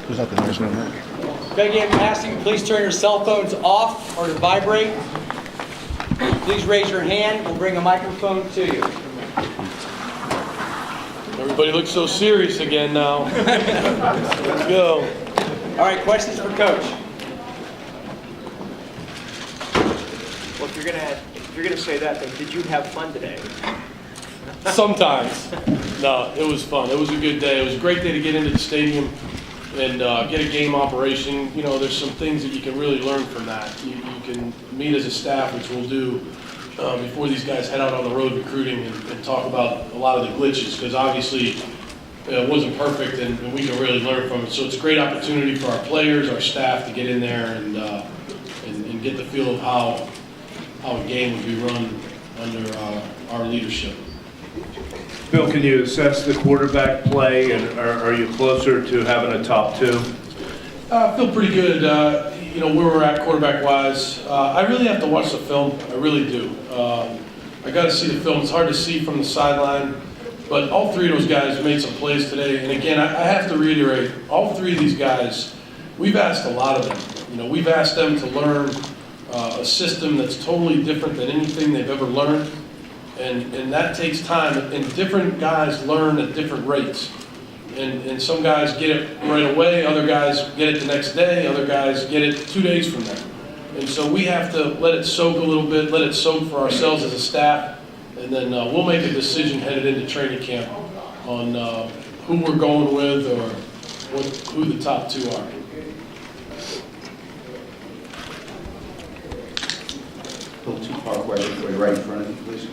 Who's not the nearest one there? Begging and asking, please turn your cell phones off or to vibrate. Please raise your hand. We'll bring a microphone to you. Everybody looks so serious again now. Let's go. All right, questions for Coach. Well, if you're gonna say that, then did you have fun today? Sometimes. No, it was fun. It was a good day. It was a great day to get into the stadium and get a game operation. You know, there's some things that you can really learn from that. You can meet as a staff, which we'll do before these guys head out on the road recruiting and talk about a lot of the glitches, because obviously it wasn't perfect and we can really learn from it. So it's a great opportunity for our players, our staff to get in there and get the feel of how a game would be run under our leadership. Bill, can you assess the quarterback play, and are you closer to having a top two? I feel pretty good, you know, where we're at quarterback-wise. I really have to watch the film. I really do. I got to see the film. It's hard to see from the sideline, but all three of those guys made some plays today. And again, I have to reiterate, all three of these guys, we've asked a lot of them. You know, we've asked them to learn a system that's totally different than anything they've ever learned. And that takes time, and different guys learn at different rates. And some guys get it right away, other guys get it the next day, other guys get it 2 days from now. And so we have to let it soak a little bit, let it soak for ourselves as a staff, and then we'll make a decision headed into training camp on who we're going with or who the top two are. Bill, two-part question for you right in front of you, please.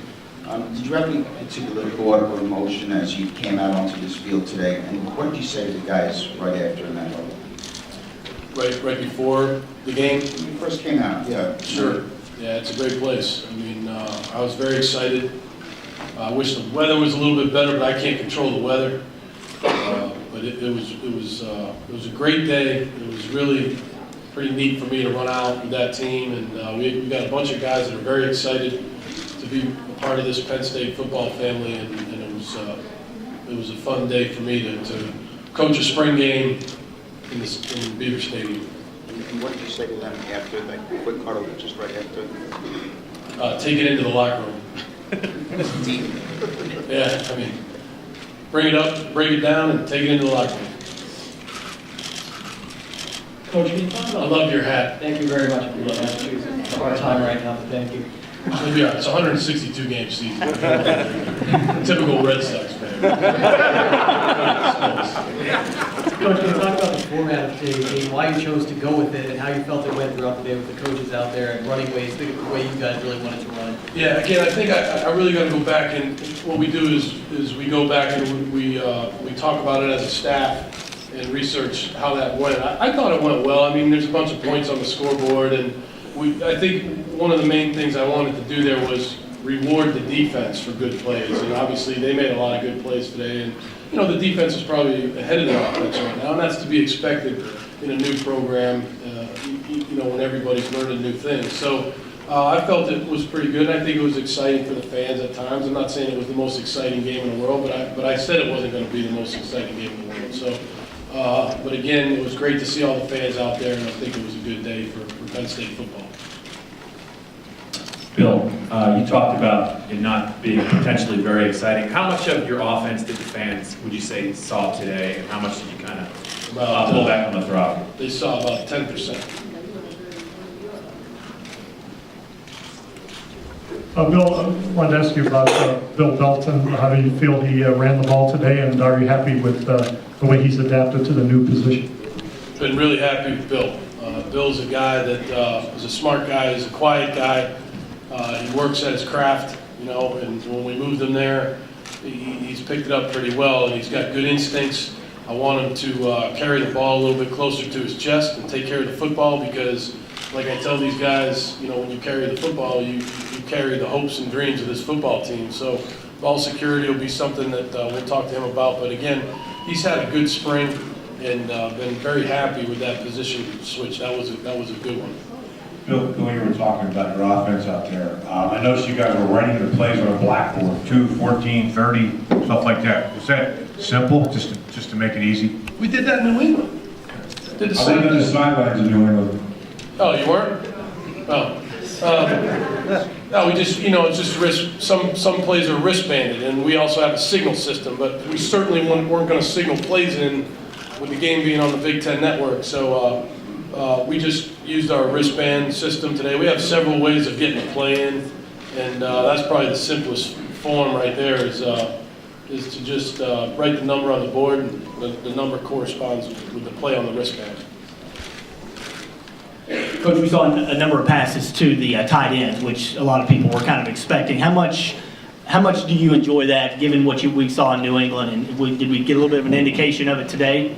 Did you have any particular thought or emotion as you came out onto this field today? And what did you say to the guys right after in that huddle? Right before the game? When you first came out, yeah. Sure. Yeah, it's a great place. I mean, I was very excited. I wish the weather was a little bit better, but I can't control the weather. But it was a great day. It was really pretty neat for me to run out with that team, and we got a bunch of guys that are very excited to be a part of this Penn State football family, and it was a fun day for me to coach a spring game in Beaver Stadium. And what did you say to them after that quick huddle, just right after? Take it into the locker room. Deep. Yeah, I mean, bring it up, break it down, and take it into the locker room. Coach, can you talk about... I love your hat. Thank you very much. It's a hard time right now, but thank you. Yeah, it's a 162 game season. Typical Red Sox fan. Coach, can you talk about the format of today's game, why you chose to go with it, and how you felt it went throughout the day with the coaches out there and running ways, the way you guys really wanted to run it? Yeah, again, I think I really got to go back, and what we do is we go back and we talk about it as a staff and research how that went. I thought it went well. I mean, there's a bunch of points on the scoreboard, and I think one of the main things I wanted to do there was reward the defense for good plays, and obviously they made a lot of good plays today, and you know, the defense is probably ahead of their offense right now, and that's to be expected in a new program, you know, when everybody's learning new things. So I felt it was pretty good. I think it was exciting for the fans at times. I'm not saying it was the most exciting game in the world, but I said it wasn't going to be the most exciting game in the world. So, but again, it was great to see all the fans out there, and I think it was a good day for Penn State football. Bill, you talked about it not being potentially very exciting. How much of your offense did the fans, would you say, saw today, and how much did you kind of pull back on the throttle? They saw about 10%. Bill, I wanted to ask you about Bill Belton. How do you feel he ran the ball today, and are you happy with the way he's adapted to the new position? Been really happy with Bill. Bill's a guy that is a smart guy. He's a quiet guy. He works at his craft, you know, and when we moved him there, he's picked it up pretty well, and he's got good instincts. I want him to carry the ball a little bit closer to his chest and take care of the football, because, like I tell these guys, you know, when you carry the football, you carry the hopes and dreams of this football team. So ball security will be something that we'll talk to him about. But again, he's had a good spring and been very happy with that position switch. That was a good one. Bill, you were talking about your offense out there. I noticed you guys were writing the plays on a blackboard, 2, 14, 30, stuff like that. Was that simple, just to make it easy? We did that in New England. Did the I same was on the sidelines in New England. Oh, you weren't? Oh. No, we just, it's just wrist, some plays are wristbanded, and we also have a signal system, but we certainly weren't going to signal plays in with the game being on the Big Ten Network. So we just used our wristband system today. We have several ways of getting a play in, and that's probably the simplest form right there is to just write the number on the board, and the number corresponds with the play on the wristband. Coach, we saw a number of passes to the tight ends, which a lot of people were kind of expecting. How much do you enjoy that, given what we saw in New England, and did we get a little bit of an indication of it today?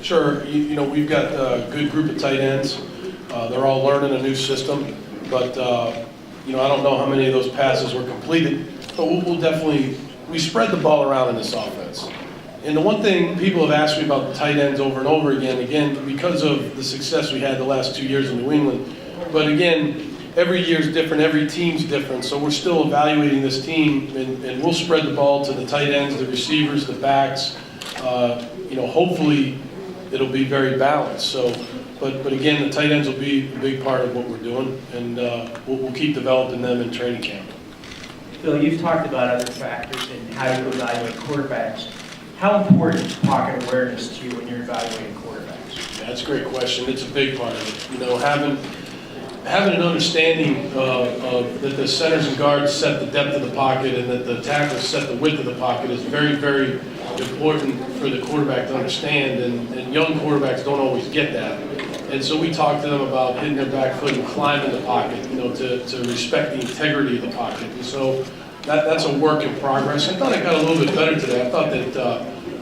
Sure. We've got a good group of tight ends. They're all learning a new system, but I don't know how many of those passes were completed, but we'll definitely, we spread the ball around in this offense. And the one thing people have asked me about the tight ends over and over again, because of the success we had the last 2 years in New England. But again, every year's different, every team's different, so we're still evaluating this team, and we'll spread the ball to the tight ends, the receivers, the backs. Hopefully it'll be very balanced. So, but again, the tight ends will be a big part of what we're doing, and we'll keep developing them in training camp. Phil, you've talked about other factors in how you evaluate quarterbacks. How important is pocket awareness to you when you're evaluating quarterbacks? Yeah, that's a great question. It's a big part of it. Having an understanding that the centers and guards set the depth of the pocket and that the tackles set the width of the pocket is very, very important for the quarterback to understand. And young quarterbacks don't always get that. And so we talk to them about hitting their back foot and climbing the pocket, to respect the integrity of the pocket. And so that's a work in progress. I thought it got a little bit better today. I thought that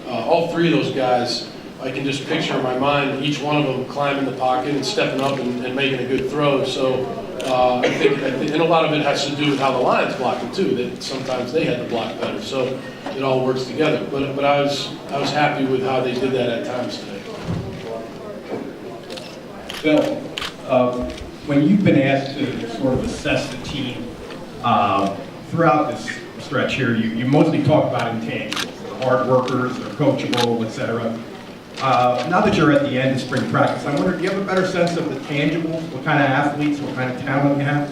all three of those guys, I can just picture in my mind each one of them climbing the pocket and stepping up and making a good throw. So I think, and a lot of it has to do with how the line's blocking too, that sometimes they had to block better. So it all works together. But I was happy with how they did that at times today. Bill, when you've been asked to sort of assess the team throughout this stretch here, you mostly talk about intangibles, the hard workers, they're coachable, etc. Now that you're at the end of spring practice, I wonder, do you have a better sense of the tangibles, what kind of athletes, what kind of talent you have?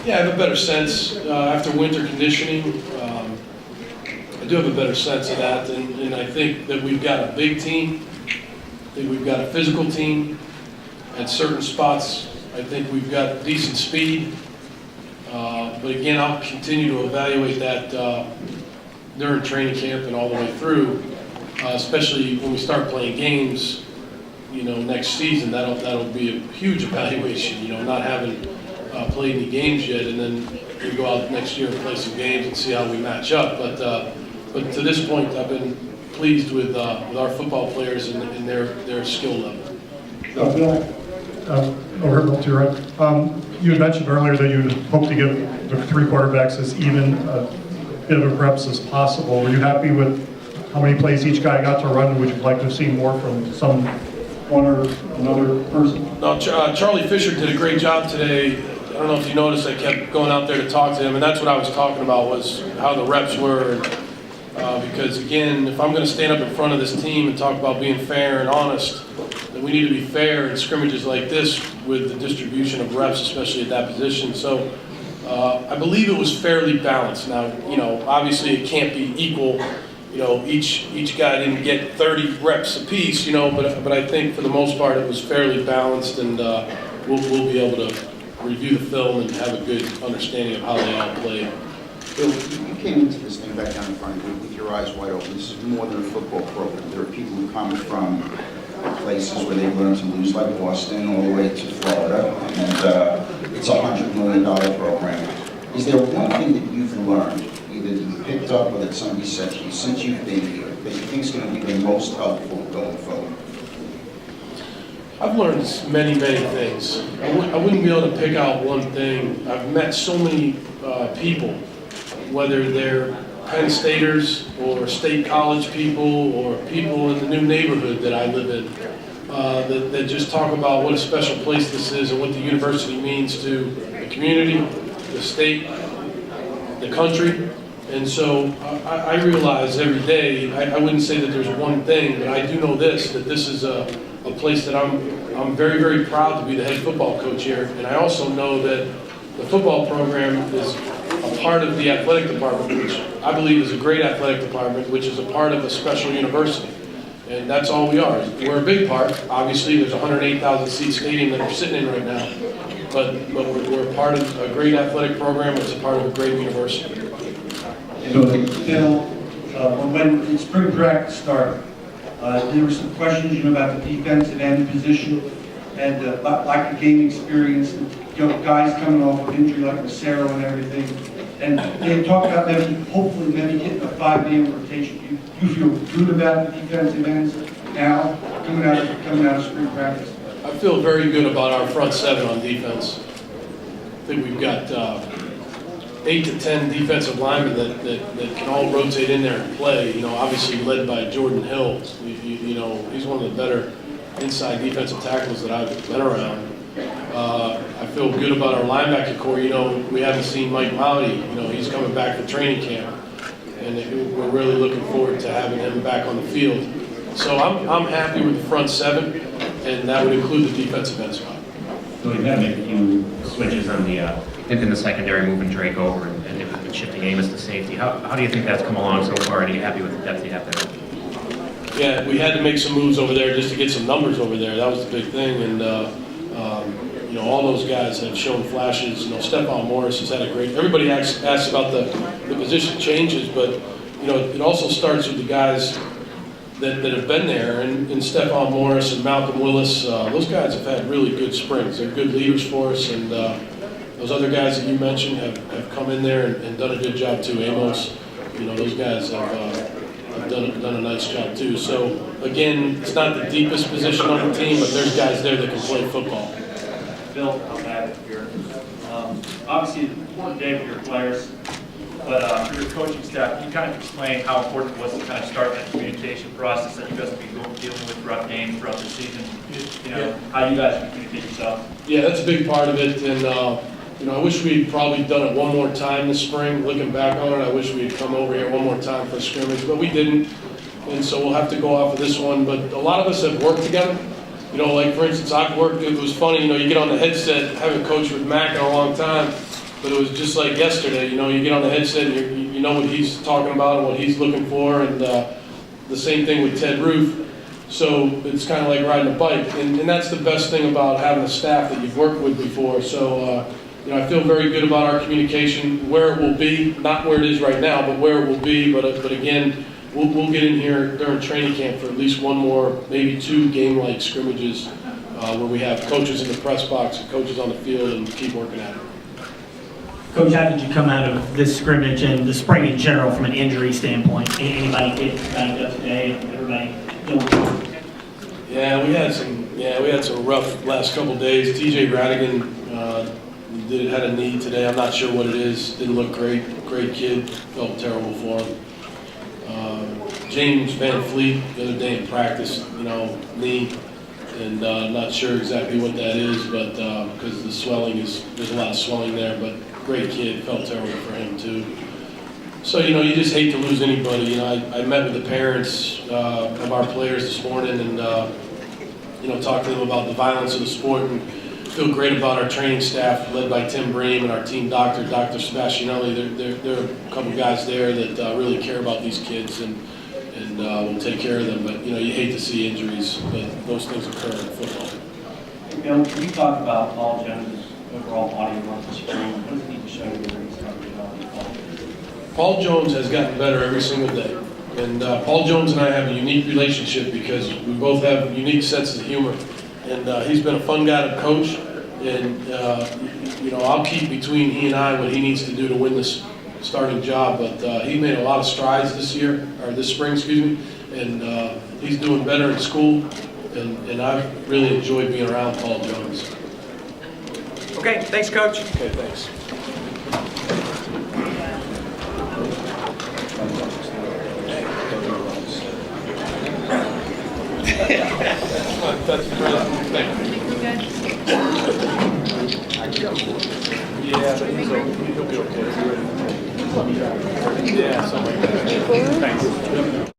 Yeah, I have a better sense after winter conditioning. I do have a better sense of that, and I think that we've got a big team. I think we've got a physical team. At certain spots, I think we've got decent speed. But again, I'll continue to evaluate that during training camp and all the way through, especially when we start playing games, next season. That'll be a huge evaluation, not having played any games yet, and then we go out next year and play some games and see how we match up. But to this point, I've been pleased with our football players and their skill level. Bill, over to your right. You had mentioned earlier that you hope to give the three quarterbacks as even a bit of reps as possible. Were you happy with how many plays each guy got to run? Would you like to see more from one or another person? No, Charlie Fisher did a great job today. I don't know if you noticed, I kept going out there to talk to him, and that's what I was talking about, was how the reps were. Because again, if I'm going to stand up in front of this team and talk about being fair and honest, then we need to be fair in scrimmages like this with the distribution of reps, especially at that position. So I believe it was fairly balanced. Now, obviously it can't be equal. Each guy didn't get 30 reps apiece, but I think for the most part it was fairly balanced, and we'll be able to review the film and have a good understanding of how they all played. Bill, you came into this thing back down in front of you with your eyes wide open. This is more than a football program. There are people who come from places where they learn to lose, like Boston, all the way to Florida, and it's a $100 million program. Is there one thing that you've learned, either you picked up or that somebody said to you since you've been here, that you think is going to be the most helpful going forward? I've learned many, many things. I wouldn't be able to pick out one thing. I've met so many people whether they're Penn Staters or state college people or people in the new neighborhood that I live in, that just talk about what a special place this is and what the university means to the community, the state, the country. And so I realize every day, I wouldn't say that there's one thing, but I do know this, that this is a place that I'm very, very proud to be the head football coach here. And I also know that the football program is a part of the athletic department, which I believe is a great athletic department, which is a part of a special university. And that's all we are. We're a big part. Obviously, there's a 108,000 seat stadium that we're sitting in right now. But we're part of a great athletic program. It's a part of a great university. So, Bill, when spring practice started, there were some questions about the defensive end position and lack of game experience, guys coming off of injury like Massaro and everything. And they talked about hopefully getting a 5-game rotation. Do you feel good about the defensive ends now, coming out of spring practice? I feel very good about our front seven on defense. I think we've got 8 to 10 defensive linemen that can all rotate in there and play. You know, obviously led by Jordan Hill. You know, he's one of the better inside defensive tackles that I've been around. I feel good about our linebacker core. You know, we haven't seen Mike Mowdy. You know, he's coming back for training camp, and we're really looking forward to having him back on the field. So I'm happy with the front seven, and that would include the defensive end spot. So we've got to make a few switches on the in the secondary, moving Drake over and shifting Amos to safety. How do you think that's come along so far? And are you happy with the depth you have there? Yeah, we had to make some moves over there just to get some numbers over there. That was the big thing, and you know, all those guys have shown flashes. You know, Stephon Morris has had a great. Everybody asks about the position changes, but you know, it also starts with the guys that have been there, and Stephon Morris and Malcolm Willis. Those guys have had really good springs. They're good leaders for us, and those other guys that you mentioned have come in there and done a good job too. Amos, you know, those guys have done a nice job too. So again, it's not the deepest position on the team, but there's guys there that can play football. Bill, I'm back here. Obviously, an important day for your players, but for your coaching staff, can you kind of explain how important it was to kind of start that communication process that you guys have been dealing with throughout games, throughout the season? You know, how you guys communicate yourself? Yeah, that's a big part of it, and you know, I wish we'd probably done it one more time this spring. Looking back on it, I wish we'd come over here one more time for a scrimmage, but we didn't, and so we'll have to go off of this one. But a lot of us have worked together. You know, like for instance, I've worked. It was funny. You know, you get on the headset. I haven't coached with Mac in a long time, but it was just like yesterday. You know, you get on the headset and you know what he's talking about and what he's looking for, and the same thing with Ted Roof. So it's kind of like riding a bike, and that's the best thing about having a staff that you've worked with before. So you know, I feel very good about our communication, where it will be, not where it is right now, but where it will be. But again, we'll get in here during training camp for at least one more, maybe 2 game-like scrimmages where we have coaches in the press box and coaches on the field and keep working at it. Coach, how did you come out of this scrimmage and the spring in general from an injury standpoint? Anybody get banged up today? Everybody doing? Yeah, we had some rough last couple days. TJ Radigan had a knee today. I'm not sure what it is. Didn't look great. Great kid. Felt terrible for him. James Van Fleet the other day in practice, you know, knee, and not sure exactly what that is, but because the swelling there's a lot of swelling there, but great kid. Felt terrible for him too. So, you know, you just hate to lose anybody. You know, I met with the parents of our players this morning and, you know, talked to them about the violence of the sport, and feel great about our training staff led by Tim Bream and our team doctor, Dr. Sebastianelli. There are a couple guys there that really care about these kids and will take care of them. But, you know, you hate to see injuries, but those things occur in football. Bill, can you talk about Paul Jones' overall body of work this spring? What does he need to show you where he's going to develop? Paul Jones has gotten better every single day. And Paul Jones and I have a unique relationship because we both have unique senses of humor. And he's been a fun guy to coach. And, you know, I'll keep between he and I what he needs to do to win this starting job. But he made a lot of strides this spring, and he's doing better in school. And I've really enjoyed being around Paul Jones. Okay, thanks, Coach. Okay, thanks. Betsy, thank you. Yeah, but he'll be okay. Yeah, something like that. Thanks.